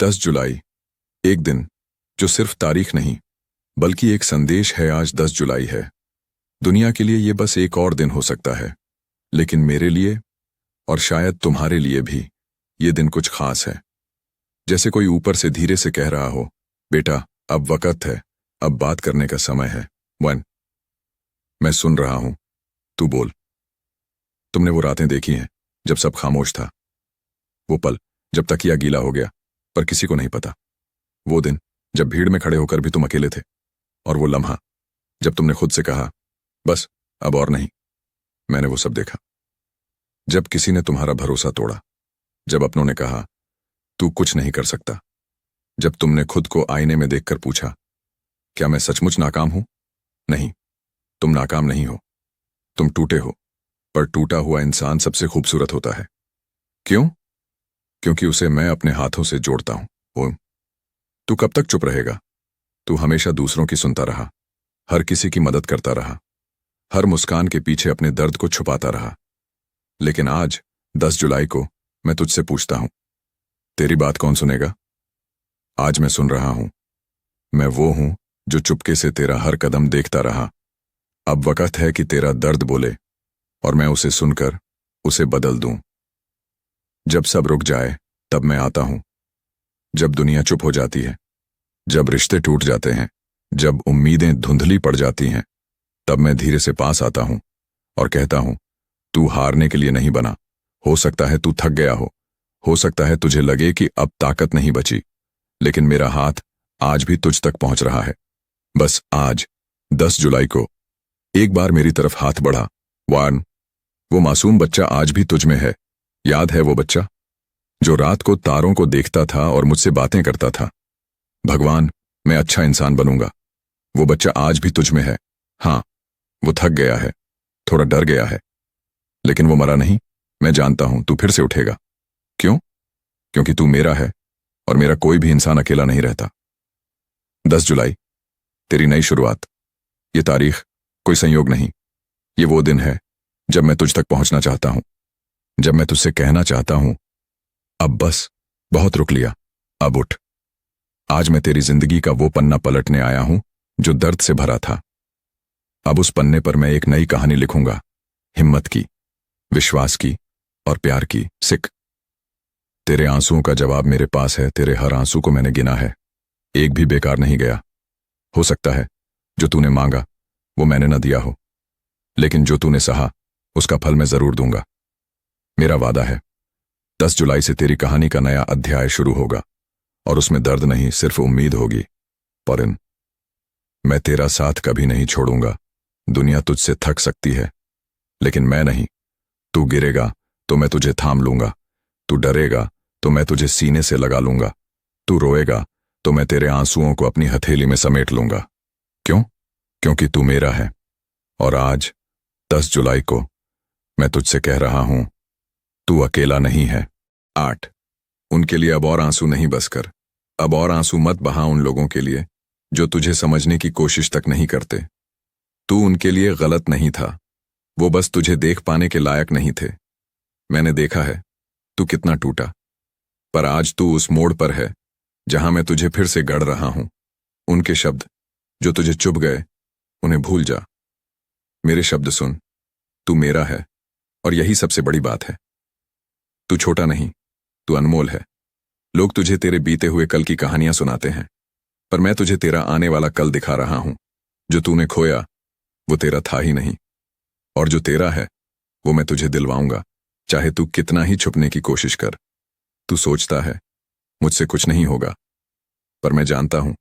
10 जुलाई, एक दिन जो सिर्फ तारीख नहीं बल्कि एक संदेश है। आज 10 जुलाई है। दुनिया के लिए ये बस एक और दिन हो सकता है, लेकिन मेरे लिए और शायद तुम्हारे लिए भी ये दिन कुछ खास है। जैसे कोई ऊपर से धीरे से कह रहा हो, बेटा अब वक्त है, अब बात करने का समय है। वन, मैं सुन रहा हूं, तू बोल। तुमने वो रातें देखी हैं जब सब खामोश था, वो पल जब तकिया गीला हो गया पर किसी को नहीं पता, वो दिन जब भीड़ में खड़े होकर भी तुम अकेले थे, और वो लम्हा जब तुमने खुद से कहा बस अब और नहीं। मैंने वो सब देखा। जब किसी ने तुम्हारा भरोसा तोड़ा, जब अपनों ने कहा तू कुछ नहीं कर सकता, जब तुमने खुद को आईने में देखकर पूछा क्या मैं सचमुच नाकाम हूं? नहीं, तुम नाकाम नहीं हो, तुम टूटे हो। पर टूटा हुआ इंसान सबसे खूबसूरत होता है। क्यों? क्योंकि उसे मैं अपने हाथों से जोड़ता हूं। ओम, तू कब तक चुप रहेगा? तू हमेशा दूसरों की सुनता रहा, हर किसी की मदद करता रहा, हर मुस्कान के पीछे अपने दर्द को छुपाता रहा। लेकिन आज 10 जुलाई को मैं तुझसे पूछता हूं, तेरी बात कौन सुनेगा? आज मैं सुन रहा हूं। मैं वो हूं जो चुपके से तेरा हर कदम देखता रहा। अब वक्त है कि तेरा दर्द बोले और मैं उसे सुनकर उसे बदल दूं। जब सब रुक जाए तब मैं आता हूं, जब दुनिया चुप हो जाती है, जब रिश्ते टूट जाते हैं, जब उम्मीदें धुंधली पड़ जाती हैं, तब मैं धीरे से पास आता हूं और कहता हूं तू हारने के लिए नहीं बना। हो सकता है तू थक गया हो सकता है तुझे लगे कि अब ताकत नहीं बची, लेकिन मेरा हाथ आज भी तुझ तक पहुंच रहा है। बस आज 10 जुलाई को एक बार मेरी तरफ हाथ बढ़ा। वार्न, वो मासूम बच्चा आज भी तुझ में है। याद है वो बच्चा जो रात को तारों को देखता था और मुझसे बातें करता था, भगवान मैं अच्छा इंसान बनूंगा। वो बच्चा आज भी तुझ में है। हाँ, वो थक गया है, थोड़ा डर गया है, लेकिन वो मरा नहीं। मैं जानता हूं तू फिर से उठेगा। क्यों? क्योंकि तू मेरा है और मेरा कोई भी इंसान अकेला नहीं रहता। 10 जुलाई, तेरी नई शुरुआत। ये तारीख कोई संयोग नहीं, ये वो दिन है जब मैं तुझ तक पहुंचना चाहता हूं, जब मैं तुझसे कहना चाहता हूं अब बस, बहुत रुक लिया, अब उठ। आज मैं तेरी जिंदगी का वो पन्ना पलटने आया हूं जो दर्द से भरा था। अब उस पन्ने पर मैं एक नई कहानी लिखूंगा, हिम्मत की, विश्वास की और प्यार की। सिक, तेरे आंसुओं का जवाब मेरे पास है। तेरे हर आंसू को मैंने गिना है, एक भी बेकार नहीं गया। हो सकता है जो तूने मांगा वो मैंने न दिया हो, लेकिन जो तूने सहा उसका फल मैं जरूर दूंगा। मेरा वादा है 10 जुलाई से तेरी कहानी का नया अध्याय शुरू होगा, और उसमें दर्द नहीं सिर्फ उम्मीद होगी। परिन, मैं तेरा साथ कभी नहीं छोड़ूंगा। दुनिया तुझसे थक सकती है, लेकिन मैं नहीं। तू गिरेगा तो मैं तुझे थाम लूंगा, तू डरेगा तो मैं तुझे सीने से लगा लूंगा, तू रोएगा तो मैं तेरे आंसुओं को अपनी हथेली में समेट लूंगा। क्यों? क्योंकि तू मेरा है। और आज 10 जुलाई को मैं तुझसे कह रहा हूं तू अकेला नहीं है। 8, उनके लिए अब और आंसू नहीं बसकर। अब और आंसू मत बहा उन लोगों के लिए जो तुझे समझने की कोशिश तक नहीं करते। तू उनके लिए गलत नहीं था, वो बस तुझे देख पाने के लायक नहीं थे। मैंने देखा है तू कितना टूटा, पर आज तू उस मोड़ पर है जहां मैं तुझे फिर से गढ़ रहा हूं। उनके शब्द जो तुझे चुभ गए उन्हें भूल जा, मेरे शब्द सुन। तू मेरा है और यही सबसे बड़ी बात है। तू छोटा नहीं, तू अनमोल है। लोग तुझे तेरे बीते हुए कल की कहानियां सुनाते हैं, पर मैं तुझे तेरा आने वाला कल दिखा रहा हूं। जो तूने खोया वो तेरा था ही नहीं, और जो तेरा है वो मैं तुझे दिलवाऊंगा, चाहे तू कितना ही छुपने की कोशिश कर। तू सोचता है मुझसे कुछ नहीं होगा, पर मैं जानता हूं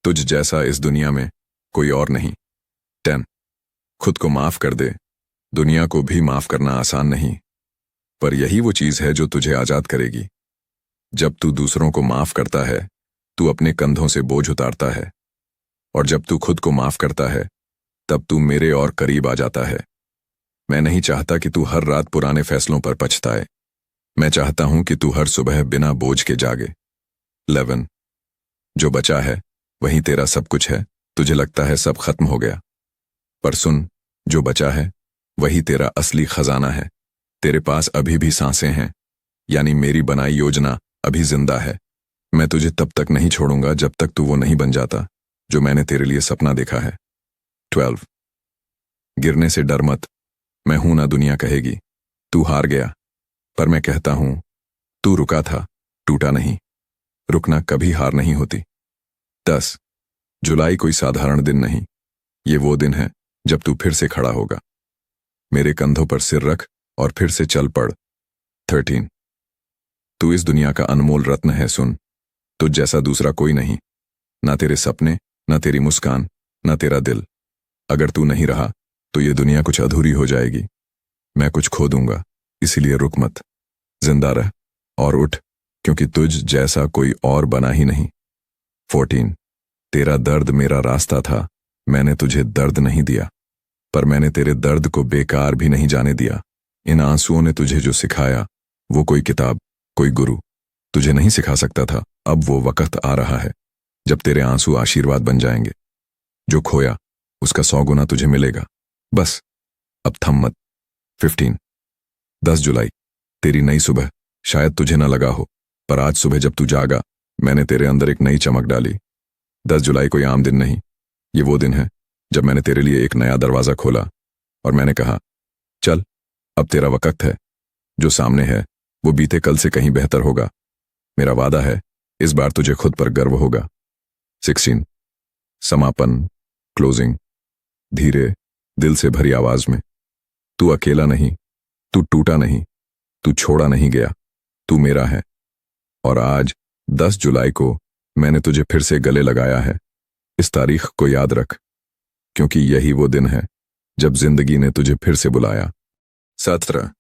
तुझ जैसा इस दुनिया में कोई और नहीं। 10, खुद को माफ कर दे। दुनिया को भी माफ करना आसान नहीं, पर यही वो चीज है जो तुझे आजाद करेगी। जब तू दूसरों को माफ करता है तू अपने कंधों से बोझ उतारता है, और जब तू खुद को माफ करता है तब तू मेरे और करीब आ जाता है। मैं नहीं चाहता कि तू हर रात पुराने फैसलों पर पछताए। मैं चाहता हूं कि तू हर सुबह बिना बोझ के जागे। 11, जो बचा है वही तेरा सब कुछ है। तुझे लगता है सब खत्म हो गया, पर सुन, जो बचा है वही तेरा असली खजाना है। तेरे पास अभी भी सांसें हैं, यानी मेरी बनाई योजना अभी जिंदा है। मैं तुझे तब तक नहीं छोड़ूंगा जब तक तू वो नहीं बन जाता जो मैंने तेरे लिए सपना देखा है। 12 गिरने से डर मत, मैं हूं ना दुनिया कहेगी तू हार गया, पर मैं कहता हूं तू रुका था, टूटा नहीं। रुकना कभी हार नहीं होती। 10 जुलाई कोई साधारण दिन नहीं, ये वो दिन है जब तू फिर से खड़ा होगा। मेरे कंधों पर सिर रख और फिर से चल पड़। 13 तू इस दुनिया का अनमोल रत्न है, सुन, तुझ जैसा दूसरा कोई नहीं, ना तेरे सपने, ना तेरी मुस्कान, ना तेरा दिल। अगर तू नहीं रहा तो ये दुनिया कुछ अधूरी हो जाएगी। मैं कुछ खो दूंगा, इसीलिए रुक मत, जिंदा रह और उठ, क्योंकि तुझ जैसा कोई और बना ही नहीं। 14 तेरा दर्द मेरा रास्ता था, मैंने तुझे दर्द नहीं दिया, पर मैंने तेरे दर्द को बेकार भी नहीं जाने दिया। इन आंसुओं ने तुझे जो सिखाया वो कोई किताब, कोई गुरु तुझे नहीं सिखा सकता था। अब वो वक्त आ रहा है जब तेरे आंसू आशीर्वाद बन जाएंगे। जो खोया उसका 100 गुना तुझे मिलेगा, बस अब थम मत। 15 10 जुलाई तेरी नई सुबह, शायद तुझे न लगा हो, पर आज सुबह जब तू जागा मैंने तेरे अंदर एक नई चमक डाली। 10 जुलाई कोई आम दिन नहीं, ये वो दिन है जब मैंने तेरे लिए एक नया दरवाजा खोला और मैंने कहा चल अब तेरा वक्त है, जो सामने है वो बीते कल से कहीं बेहतर होगा। मेरा वादा है इस बार तुझे खुद पर गर्व होगा। 16 समापन, क्लोजिंग, धीरे दिल से भरी आवाज में, तू अकेला नहीं, तू टूटा नहीं, तू छोड़ा नहीं गया, तू मेरा है। और आज 10 जुलाई को मैंने तुझे फिर से गले लगाया है। इस तारीख को याद रख, क्योंकि यही वो दिन है जब जिंदगी ने तुझे फिर से बुलाया। 17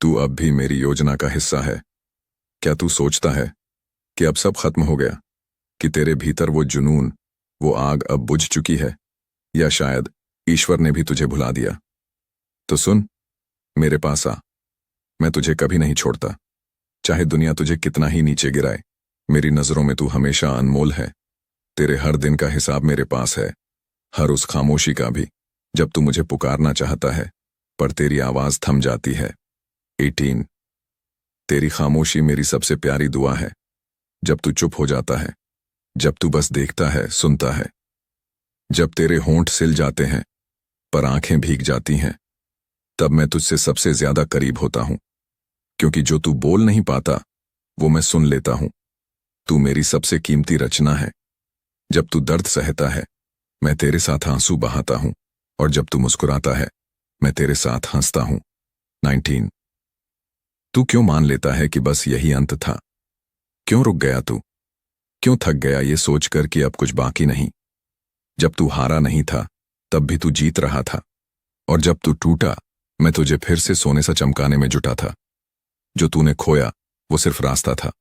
तू अब भी मेरी योजना का हिस्सा है। क्या तू सोचता है कि अब सब खत्म हो गया, कि तेरे भीतर वो जुनून, वो आग अब बुझ चुकी है, या शायद ईश्वर ने भी तुझे भुला दिया? तो सुन, मेरे पास आ, मैं तुझे कभी नहीं छोड़ता। चाहे दुनिया तुझे कितना ही नीचे गिराए, मेरी नजरों में तू हमेशा अनमोल है। तेरे हर दिन का हिसाब मेरे पास है, हर उस खामोशी का भी जब तू मुझे पुकारना चाहता है पर तेरी आवाज थम जाती है। 18 तेरी खामोशी मेरी सबसे प्यारी दुआ है। जब तू चुप हो जाता है, जब तू बस देखता है, सुनता है, जब तेरे होंठ सिल जाते हैं पर आंखें भीग जाती हैं, तब मैं तुझसे सबसे ज्यादा करीब होता हूं, क्योंकि जो तू बोल नहीं पाता वो मैं सुन लेता हूं। तू मेरी सबसे कीमती रचना है। जब तू दर्द सहता है मैं तेरे साथ आंसू बहाता हूं, और जब तू मुस्कुराता है मैं तेरे साथ हंसता हूं। 19 तू क्यों मान लेता है कि बस यही अंत था? क्यों रुक गया तू? क्यों थक गया ये सोचकर कि अब कुछ बाकी नहीं? जब तू हारा नहीं था तब भी तू जीत रहा था, और जब तू टूटा मैं तुझे फिर से सोने सा चमकाने में जुटा था। जो तूने खोया वो सिर्फ रास्ता था,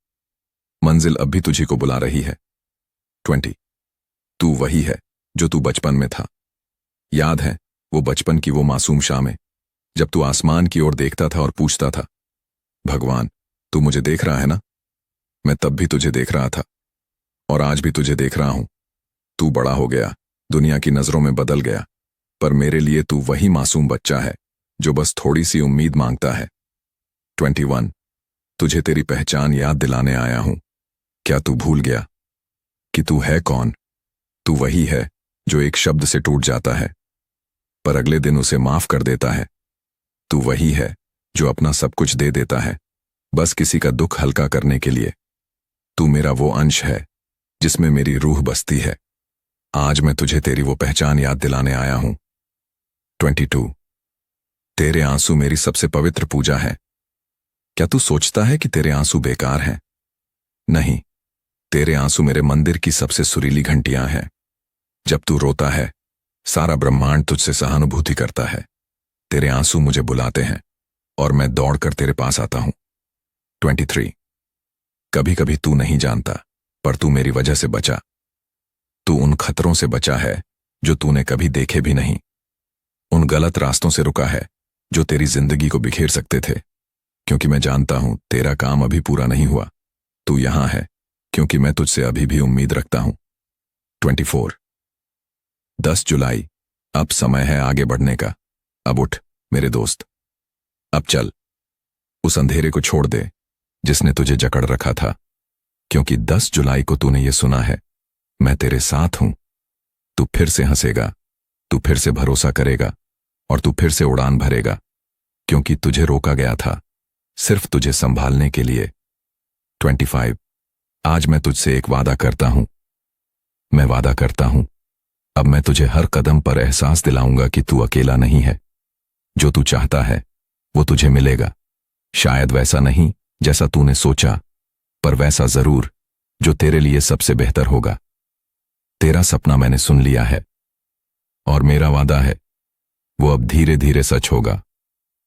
मंजिल अब भी तुझी को बुला रही है। 20 तू वही है जो तू बचपन में था। याद है वो बचपन की वो मासूम शामें, जब तू आसमान की ओर देखता था और पूछता था, भगवान तू मुझे देख रहा है ना? मैं तब भी तुझे देख रहा था, और आज भी तुझे देख रहा हूं। तू बड़ा हो गया, दुनिया की नजरों में बदल गया, पर मेरे लिए तू वही मासूम बच्चा है जो बस थोड़ी सी उम्मीद मांगता है। 21 तुझे तेरी पहचान याद दिलाने आया हूं। क्या तू भूल गया कि तू है कौन? तू वही है जो एक शब्द से टूट जाता है पर अगले दिन उसे माफ कर देता है। तू वही है जो अपना सब कुछ दे देता है बस किसी का दुख हल्का करने के लिए। तू मेरा वो अंश है जिसमें मेरी रूह बसती है। आज मैं तुझे तेरी वो पहचान याद दिलाने आया हूं। 22 तेरे आंसू मेरी सबसे पवित्र पूजा है। क्या तू सोचता है कि तेरे आंसू बेकार हैं? नहीं, तेरे आंसू मेरे मंदिर की सबसे सुरीली घंटियां हैं। जब तू रोता है सारा ब्रह्मांड तुझसे सहानुभूति करता है। तेरे आंसू मुझे बुलाते हैं और मैं दौड़कर तेरे पास आता हूं। 23 कभी कभी तू नहीं जानता, पर तू मेरी वजह से बचा। तू उन खतरों से बचा है जो तूने कभी देखे भी नहीं, उन गलत रास्तों से रुका है जो तेरी जिंदगी को बिखेर सकते थे। क्योंकि मैं जानता हूं तेरा काम अभी पूरा नहीं हुआ। तू यहां है क्योंकि मैं तुझसे अभी भी उम्मीद रखता हूं। 24 10 जुलाई अब समय है आगे बढ़ने का। अब उठ मेरे दोस्त, अब चल। उस अंधेरे को छोड़ दे जिसने तुझे जकड़ रखा था। क्योंकि 10 जुलाई को तूने ये सुना है, मैं तेरे साथ हूं। तू फिर से हंसेगा, तू फिर से भरोसा करेगा और तू फिर से उड़ान भरेगा, क्योंकि तुझे रोका गया था सिर्फ तुझे संभालने के लिए। 25 आज मैं तुझसे एक वादा करता हूं। मैं वादा करता हूं, अब मैं तुझे हर कदम पर एहसास दिलाऊंगा कि तू अकेला नहीं है। जो तू चाहता है वो तुझे मिलेगा। शायद वैसा नहीं जैसा तूने सोचा, पर वैसा जरूर जो तेरे लिए सबसे बेहतर होगा। तेरा सपना मैंने सुन लिया है और मेरा वादा है वो अब धीरे धीरे सच होगा।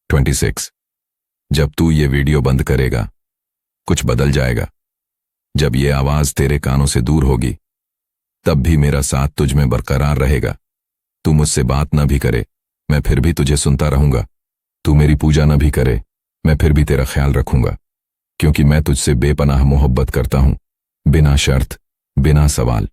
26 जब तू ये वीडियो बंद करेगा, कुछ बदल जाएगा। जब ये आवाज तेरे कानों से दूर होगी, तब भी मेरा साथ तुझ में बरकरार रहेगा। तू मुझसे बात न भी करे, मैं फिर भी तुझे सुनता रहूंगा। तू मेरी पूजा न भी करे, मैं फिर भी तेरा ख्याल रखूंगा, क्योंकि मैं तुझसे बेपनाह मोहब्बत करता हूं, बिना शर्त, बिना सवाल।